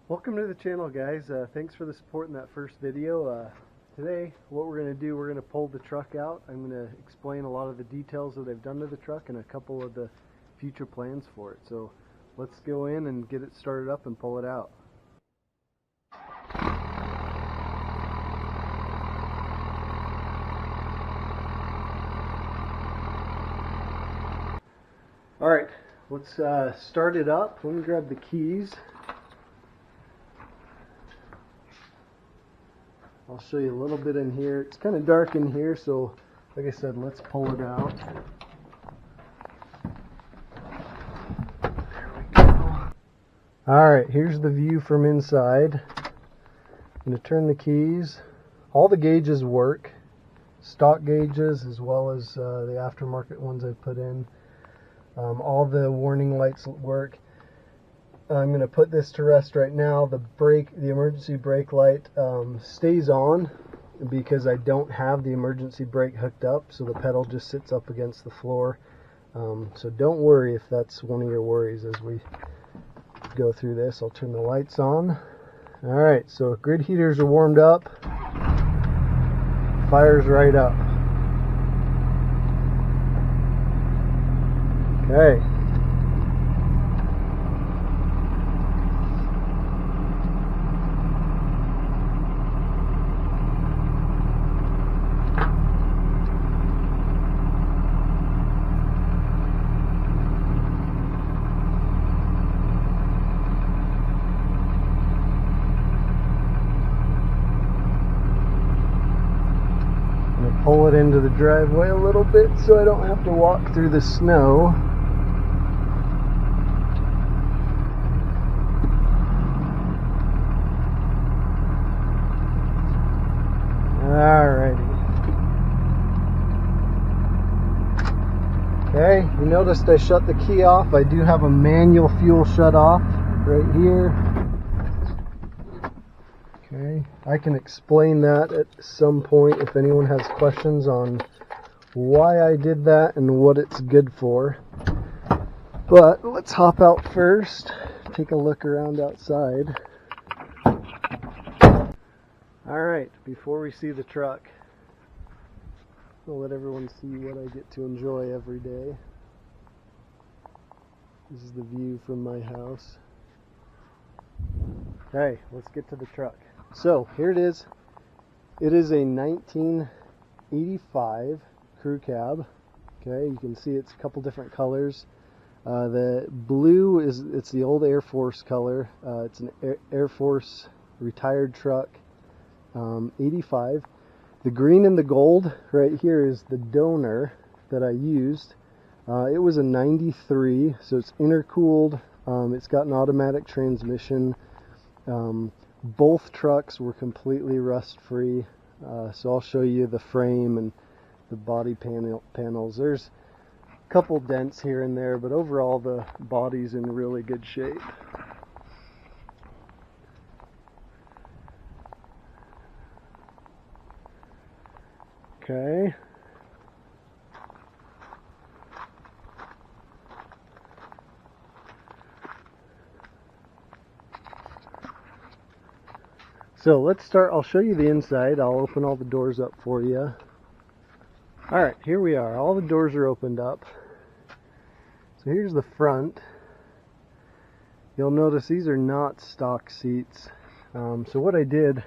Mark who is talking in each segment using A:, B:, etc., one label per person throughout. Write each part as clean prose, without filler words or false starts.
A: Welcome to the channel, guys. Thanks for the support in that first video. Today what we're going to do, we're going to pull the truck out. I'm going to explain a lot of the details that I've done to the truck and a couple of the future plans for it. So let's go in and get it started up and pull it out. Alright, let's start it up. Let me grab the keys. I'll show you a little bit in here. It's kind of dark in here, so like I said, let's pull it out. There we go. Alright, here's the view from inside. I'm going to turn the keys. All the gauges work. Stock gauges as well as the aftermarket ones I've put in. All the warning lights work. I'm going to put this to rest right now. The emergency brake light stays on because I don't have the emergency brake hooked up, so the pedal just sits up against the floor. So don't worry if that's one of your worries as we go through this. I'll turn the lights on. Alright, so grid heaters are warmed up. Fire's right up. Okay. Pull it into the driveway a little bit so I don't have to walk through the snow. Alrighty. Okay, you noticed I shut the key off. I do have a manual fuel shut off right here. Okay, I can explain that at some point if anyone has questions on why I did that and what it's good for. But let's hop out first, take a look around outside. Alright, before we see the truck, I'll let everyone see what I get to enjoy every day. This is the view from my house. Okay, let's get to the truck. So here it is. It is a 1985 crew cab. Okay, you can see it's a couple different colors. The blue it's the old Air Force color. It's an Air Force retired truck, 85. The green and the gold right here is the donor that I used. It was a 93, so it's intercooled. It's got an automatic transmission. Both trucks were completely rust-free, so I'll show you the frame and the body panels. There's a couple dents here and there, but overall the body's in really good shape. Okay. So let's start. I'll show you the inside. I'll open all the doors up for you. Alright, here we are. All the doors are opened up. So here's the front. You'll notice these are not stock seats. So what I did,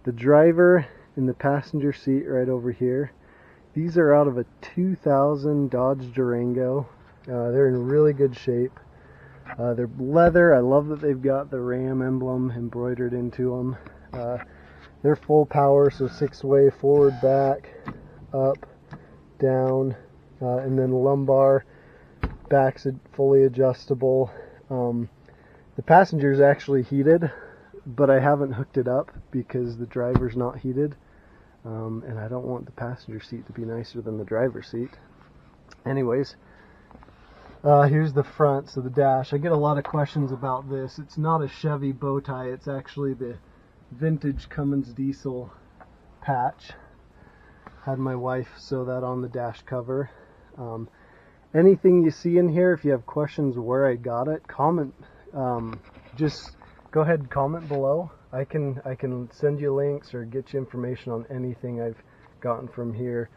A: the driver and the passenger seat right over here, these are out of a 2000 Dodge Durango. They're in really good shape. They're leather. I love that they've got the Ram emblem embroidered into them. They're full power, so 6-way forward, back, up, down, and then lumbar. Back's fully adjustable. The passenger's actually heated, but I haven't hooked it up because the driver's not heated, and I don't want the passenger seat to be nicer than the driver's seat. Anyways, here's the front, so the dash. I get a lot of questions about this. It's not a Chevy bow tie, it's actually the vintage Cummins diesel patch. Had my wife sew that on the dash cover. Anything you see in here, if you have questions where I got it, comment. Just go ahead and comment below. I can send you links or get you information on anything I've gotten from here.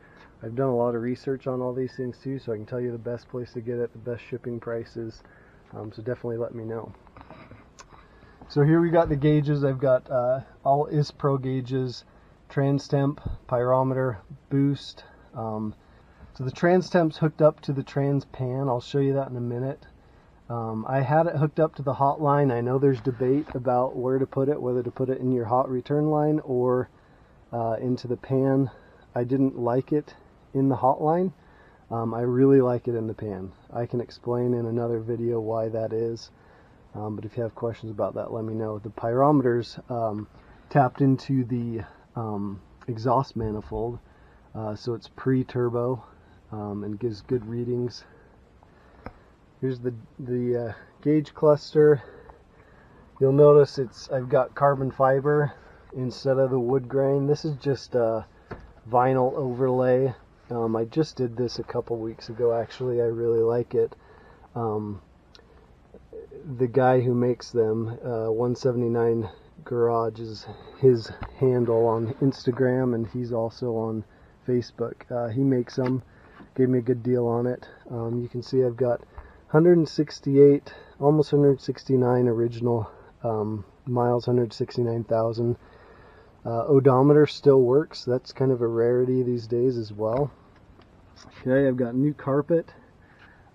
A: I've done a lot of research on all these things too, so I can tell you the best place to get it, the best shipping prices. So definitely let me know. So here we got the gauges. I've got all ISPRO gauges, trans temp, pyrometer, boost. So the trans temp's hooked up to the trans pan. I'll show you that in a minute. I had it hooked up to the hot line. I know there's debate about where to put it, whether to put it in your hot return line or into the pan. I didn't like it in the hot line. I really like it in the pan. I can explain in another video why that is. But if you have questions about that, let me know. The pyrometer's tapped into the exhaust manifold, so it's pre-turbo and gives good readings. Here's the gauge cluster. You'll notice I've got carbon fiber instead of the wood grain. This is just a vinyl overlay. I just did this a couple weeks ago actually. I really like it. The guy who makes them, 179 Garage is his handle on Instagram, and he's also on Facebook. He makes them. Gave me a good deal on it. You can see I've got 168, almost 169 original miles, 169,000. Odometer still works. That's kind of a rarity these days as well. Okay, I've got new carpet.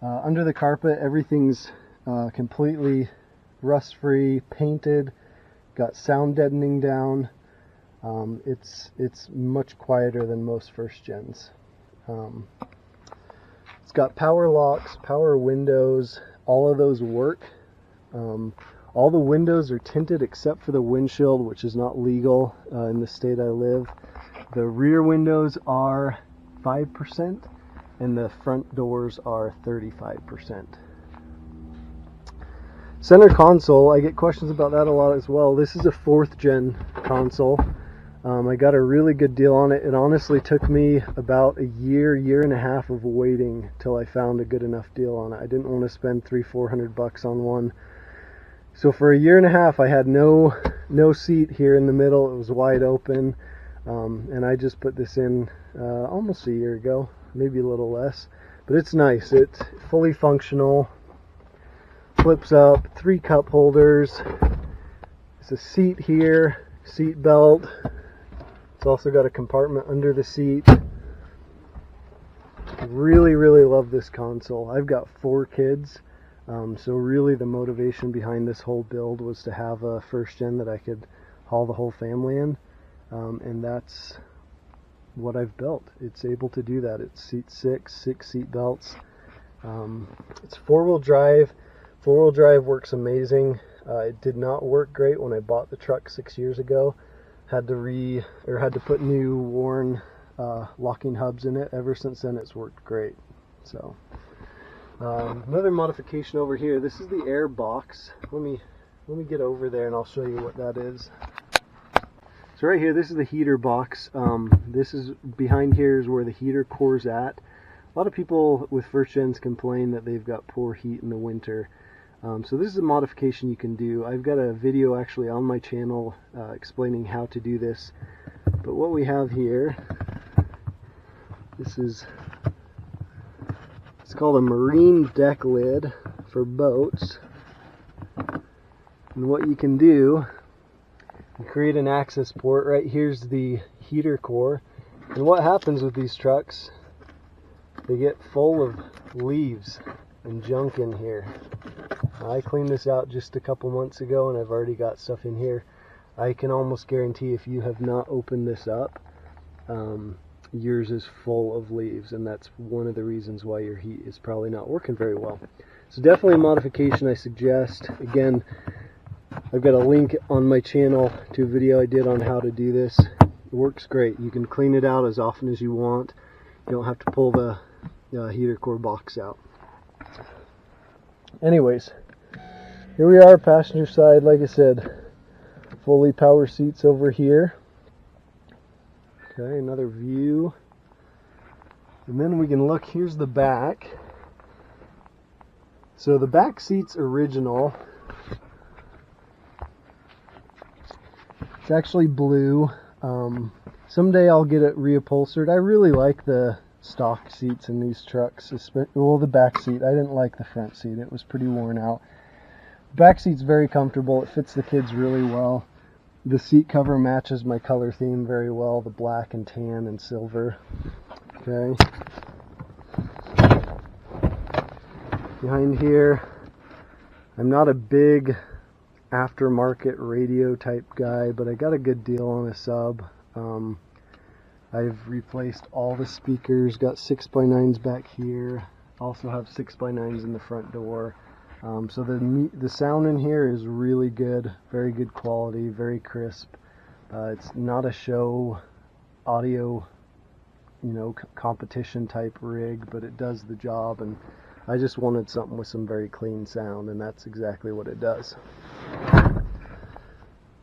A: Under the carpet, everything's completely rust-free, painted. Got sound deadening down. It's much quieter than most first gens. It's got power locks, power windows. All of those work. All the windows are tinted except for the windshield, which is not legal in the state I live. The rear windows are 5% and the front doors are 35%. Center console, I get questions about that a lot as well. This is a 4th gen console. I got a really good deal on it. It honestly took me about a year and a half of waiting till I found a good enough deal on it. I didn't want to spend $300-400 on one. So for a year and a half I had no seat here in the middle. It was wide open, and I just put this in almost a year ago, maybe a little less, but it's nice. It's fully functional, flips up, 3 cup holders. There's a seat here, seat belt. It's also got a compartment under the seat. Really love this console. I've got 4 kids. So really the motivation behind this whole build was to have a first gen that I could haul the whole family in, and that's what I've built. It's able to do that. It's seat 6 seat belts. It's 4-wheel drive. 4-wheel drive works amazing. It did not work great when I bought the truck 6 years ago. Had to put new worn locking hubs in it. Ever since then it's worked great. So another modification over here. This is the air box. Let me get over there and I'll show you what that is. So right here, this is the heater box. This is behind here is where the heater core's at. A lot of people with first gens complain that they've got poor heat in the winter. So this is a modification you can do. I've got a video actually on my channel explaining how to do this. But what we have here, it's called a marine deck lid for boats. And what you can do, you create an access port. Right here's the heater core. And what happens with these trucks, they get full of leaves and junk in here. I cleaned this out just a couple months ago and I've already got stuff in here. I can almost guarantee if you have not opened this up, yours is full of leaves, and that's one of the reasons why your heat is probably not working very well. So definitely a modification I suggest. Again, I've got a link on my channel to a video I did on how to do this. It works great. You can clean it out as often as you want. You don't have to pull the heater core box out. Anyways, here we are, passenger side. Like I said, fully power seats over here. Okay, another view. And then we can look, here's the back. So the back seat's original. It's actually blue. Someday I'll get it reupholstered. I really like the stock seats in these trucks. Well, the back seat. I didn't like the front seat. It was pretty worn out. Back seat's very comfortable. It fits the kids really well. The seat cover matches my color theme very well, the black and tan and silver. Okay. Behind here, I'm not a big aftermarket radio type guy, but I got a good deal on a sub. I've replaced all the speakers, got 6x9s back here, also have 6x9s in the front door. So the sound in here is really good, very good quality, very crisp. It's not a show audio, competition type rig, but it does the job, and I just wanted something with some very clean sound, and that's exactly what it does.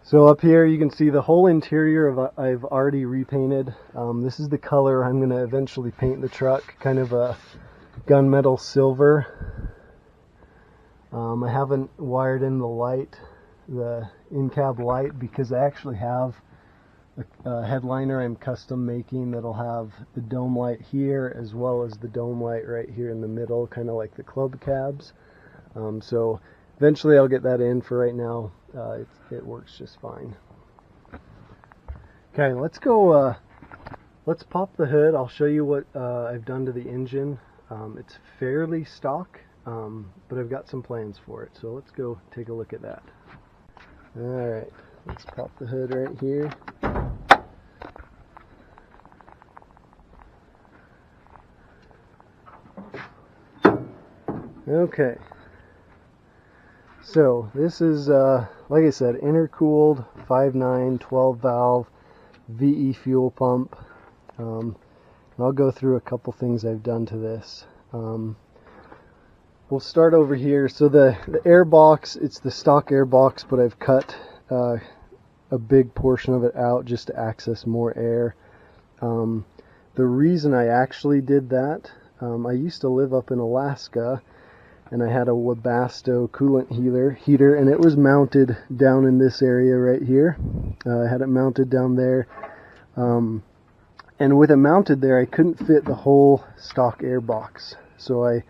A: So up here you can see the whole interior I've already repainted. This is the color I'm going to eventually paint the truck, kind of a gunmetal silver. I haven't wired in the light, the in-cab light, because I actually have a headliner I'm custom making that'll have the dome light here as well as the dome light right here in the middle, kind of like the club cabs. So eventually I'll get that in. For right now, it works just fine. Okay, let's go, let's pop the hood. I'll show you what I've done to the engine. It's fairly stock, but I've got some plans for it. So let's go take a look at that. Alright, let's pop the hood right here. Okay, so this is, like I said, intercooled 5.9 12 valve VE fuel pump. I'll go through a couple things I've done to this. We'll start over here. So the air box, it's the stock air box, but I've cut a big portion of it out just to access more air. The reason I actually did that, I used to live up in Alaska, and I had a Webasto coolant heater, and it was mounted down in this area right here. I had it mounted down there, and with it mounted there, I couldn't fit the whole stock air box, so I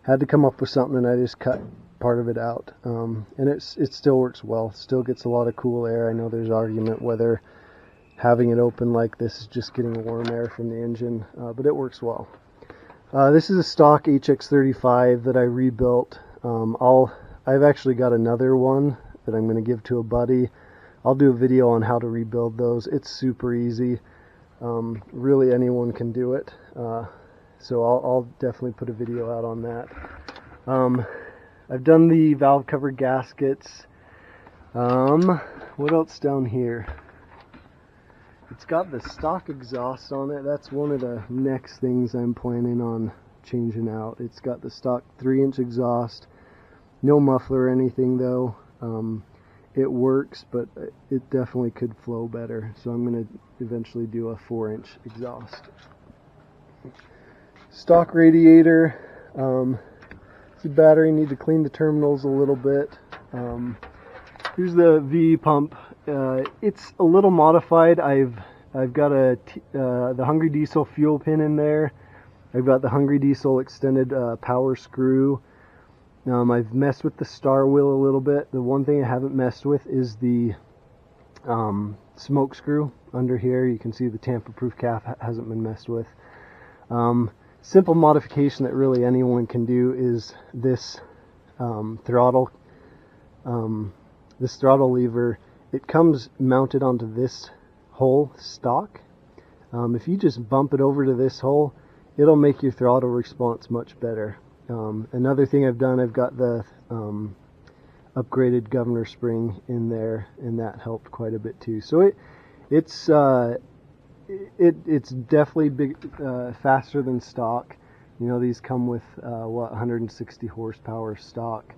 A: had to come up with something, and I just cut part of it out. And it still works well, still gets a lot of cool air. I know there's argument whether having it open like this is just getting warm air from the engine, but it works well. This is a stock HX35 that I rebuilt. I've actually got another one that I'm going to give to a buddy. I'll do a video on how to rebuild those. It's super easy. Really anyone can do it. So I'll definitely put a video out on that. I've done the valve cover gaskets. What else down here? It's got the stock exhaust on it. That's one of the next things I'm planning on changing out. It's got the stock 3-inch exhaust. No muffler or anything though. It works, but it definitely could flow better. So I'm going to eventually do a 4-inch exhaust. Stock radiator. It's a battery. Need to clean the terminals a little bit. Here's the VE pump. It's a little modified. I've got the Hungry Diesel fuel pin in there. I've got the Hungry Diesel extended power screw. I've messed with the star wheel a little bit. The one thing I haven't messed with is the smoke screw under here. You can see the tamper-proof cap hasn't been messed with. Simple modification that really anyone can do is this throttle. This throttle lever, it comes mounted onto this hole stock. If you just bump it over to this hole, it'll make your throttle response much better. Another thing I've done, I've got the upgraded governor spring in there, and that helped quite a bit too. So it's definitely faster than stock. You know, these come with 160 horsepower stock.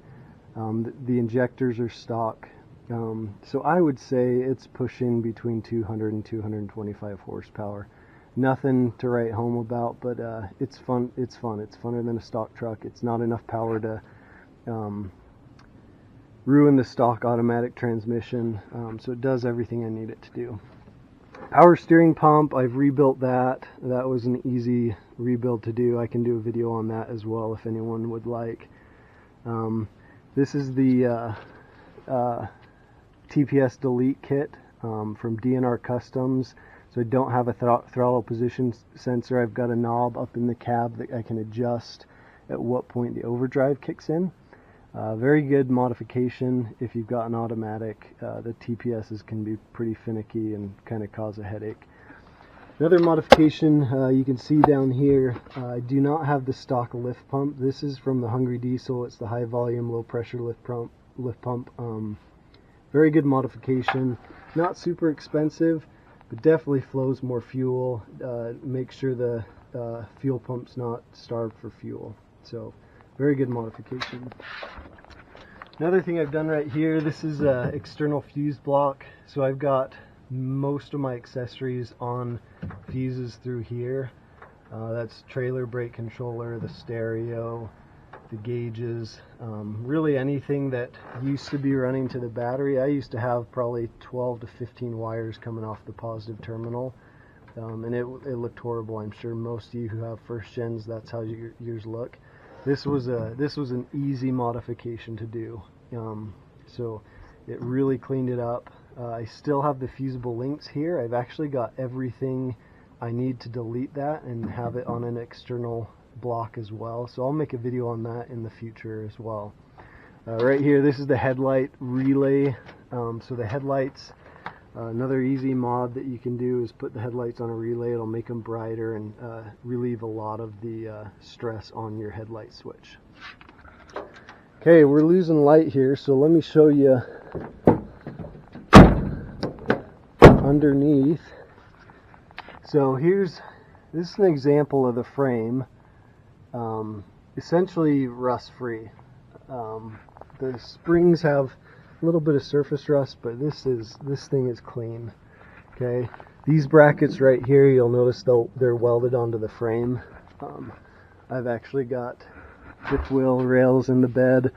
A: The injectors are stock, so I would say it's pushing between 200 and 225 horsepower. Nothing to write home about, but it's fun. It's funner than a stock truck. It's not enough power to ruin the stock automatic transmission, so it does everything I need it to do. Power steering pump, I've rebuilt that. That was an easy rebuild to do. I can do a video on that as well if anyone would like. This is the TPS delete kit from DNR Customs. So I don't have a throttle position sensor. I've got a knob up in the cab that I can adjust at what point the overdrive kicks in. Very good modification if you've got an automatic. The TPSs can be pretty finicky and kind of cause a headache. Another modification you can see down here, I do not have the stock lift pump. This is from the Hungry Diesel. It's the high volume, low pressure lift pump. Very good modification. Not super expensive, but definitely flows more fuel. Make sure the fuel pump's not starved for fuel. So very good modification. Another thing I've done right here, this is an external fuse block. So I've got most of my accessories on fuses through here. That's trailer brake controller, the stereo, the gauges, really anything that used to be running to the battery. I used to have probably 12 to 15 wires coming off the positive terminal, and it looked horrible. I'm sure most of you who have first gens, that's how yours look. This was an easy modification to do, so it really cleaned it up. I still have the fusible links here. I've actually got everything I need to delete that and have it on an external block as well, so I'll make a video on that in the future as well. Right here, this is the headlight relay. So the headlights, another easy mod that you can do is put the headlights on a relay. It'll make them brighter and relieve a lot of the stress on your headlight switch. Okay, we're losing light here, so let me show you underneath. So this is an example of the frame, essentially rust free. The springs have a little bit of surface rust, but this thing is clean. Okay, these brackets right here, you'll notice they're welded onto the frame. I've actually got fifth wheel rails in the bed.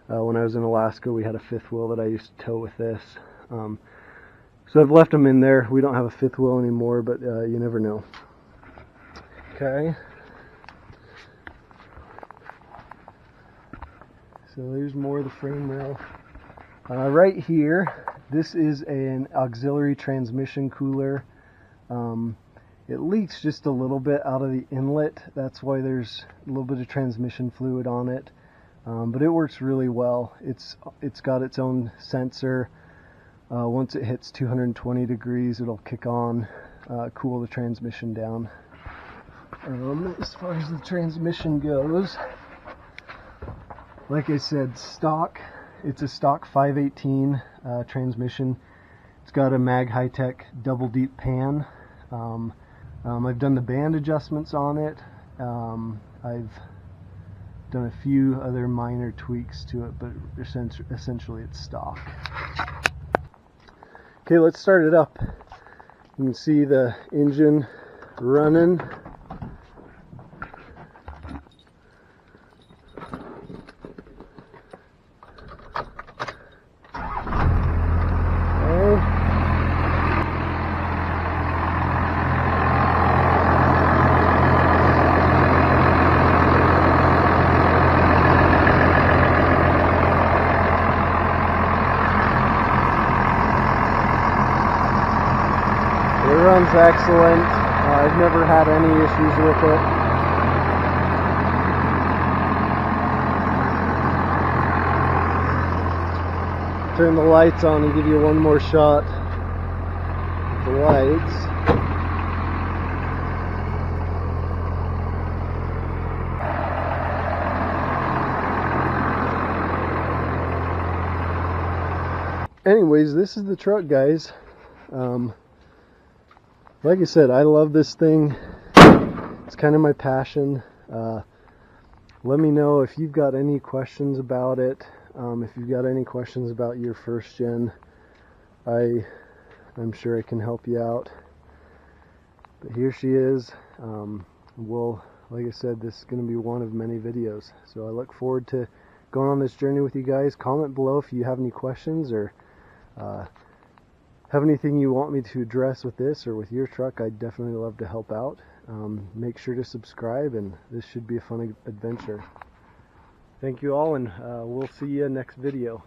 A: When I was in Alaska, we had a fifth wheel that I used to tow with this. So I've left them in there. We don't have a fifth wheel anymore, but you never know. Okay. So there's more of the frame rail. Right here, this is an auxiliary transmission cooler. It leaks just a little bit out of the inlet. That's why there's a little bit of transmission fluid on it. But it works really well. It's got its own sensor. Once it hits 220 degrees, it'll kick on, cool the transmission down. As far as the transmission goes, like I said, stock. It's a stock 518 transmission. It's got a Mag High-Tech double deep pan. I've done the band adjustments on it. I've done a few other minor tweaks to it, but essentially it's stock. Okay, let's start it up. You can see the engine running. It runs excellent. I've never had any issues with it. Turn the lights on and give you one more shot with the lights. Anyways, this is the truck, guys. Like I said, I love this thing. It's kind of my passion. Let me know if you've got any questions about it. If you've got any questions about your first gen, I'm sure I can help you out. But here she is. Like I said, this is going to be one of many videos. So I look forward to going on this journey with you guys. Comment below if you have any questions or have anything you want me to address with this or with your truck. I'd definitely love to help out. Make sure to subscribe, and this should be a fun adventure. Thank you all, and we'll see you next video.